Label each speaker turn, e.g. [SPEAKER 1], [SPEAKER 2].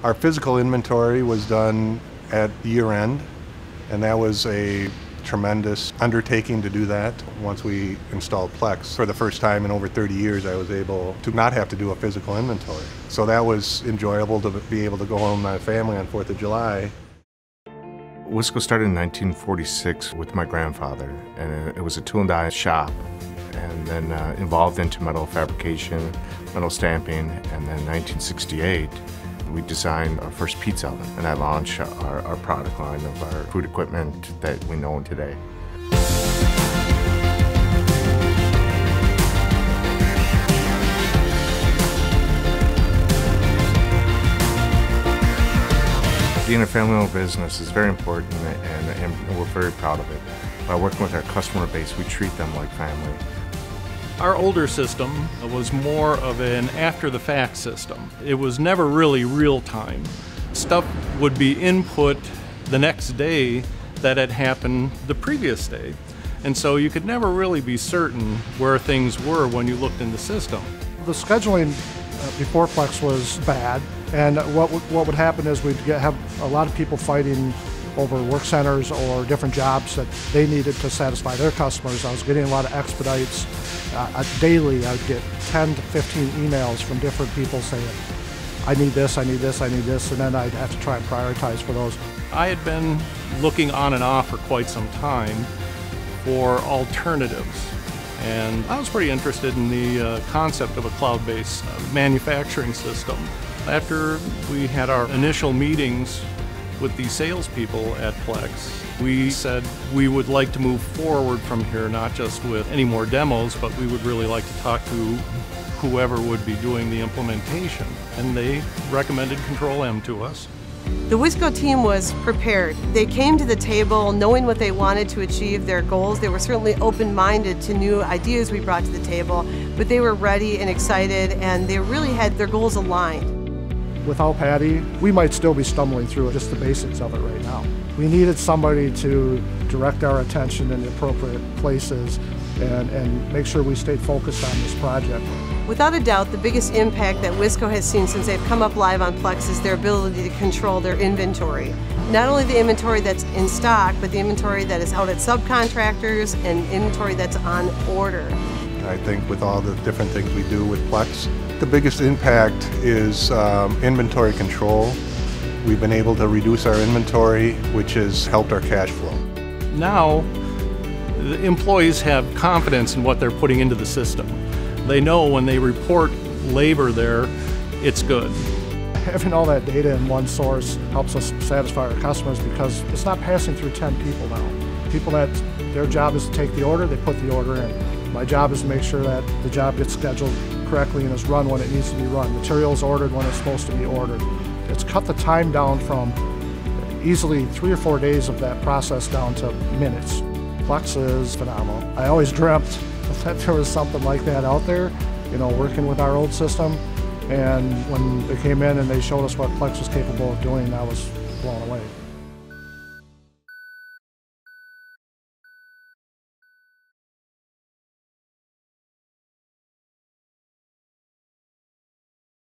[SPEAKER 1] Our physical inventory was done at year end, and that was a tremendous undertaking to do that. Once we installed Plex, for the first time in over 30 years, I was able to not have to do a physical inventory. So that was enjoyable to be able to go home with my family on 4th of July.
[SPEAKER 2] Wisco started in 1946 with my grandfather, and it was a tool and die shop, and then evolved into metal fabrication, metal stamping, and then 1968 we designed our first pizza oven, and that launched our product line of our food equipment that we know today. Being a family-owned business is very important, and we're very proud of it. By working with our customer base, we treat them like family.
[SPEAKER 3] Our older system was more of an after-the-fact system. It was never really real-time. Stuff would be input the next day that had happened the previous day. And so you could never really be certain where things were when you looked in the system.
[SPEAKER 4] The scheduling before Plex was bad, and what would happen is we'd have a lot of people fighting over work centers or different jobs that they needed to satisfy their customers. I was getting a lot of expedites. Daily, I would get 10 to 15 emails from different people saying, I need this, I need this, I need this, and then I'd have to try and prioritize for those.
[SPEAKER 3] I had been looking on and off for quite some time for alternatives, and I was pretty interested in the concept of a cloud-based manufacturing system. After we had our initial meetings with the salespeople at Plex, we said we would like to move forward from here, not just with any more demos, but we would really like to talk to whoever would be doing the implementation. And they recommended Control-M to us.
[SPEAKER 5] The Wisco team was prepared. They came to the table knowing what they wanted to achieve, their goals. They were certainly open-minded to new ideas we brought to the table, but they were ready and excited, and they really had their goals aligned.
[SPEAKER 4] Without Patty, we might still be stumbling through just the basics of it right now. We needed somebody to direct our attention in the appropriate places and make sure we stayed focused on this project.
[SPEAKER 5] Without a doubt, the biggest impact that Wisco has seen since they've come up live on Plex is their ability to control their inventory. Not only the inventory that's in stock, but the inventory that is out at subcontractors and inventory that's on order.
[SPEAKER 1] I think with all the different things we do with Plex, the biggest impact is inventory control. We've been able to reduce our inventory, which has helped our cash flow.
[SPEAKER 3] Now, the employees have confidence in what they're putting into the system. They know when they report labor there, it's good.
[SPEAKER 4] Having all that data in one source helps us satisfy our customers because it's not passing through 10 people now. People that their job is to take the order, they put the order in. My job is to make sure that the job gets scheduled correctly and is run when it needs to be run. Materials ordered when it's supposed to be ordered. It's cut the time down from easily 3 or 4 days of that process down to minutes. Plex is phenomenal. I always dreamt that there was something like that out there, you know, working with our old system. And when they came in and they showed us what Plex was capable of doing, I was blown away.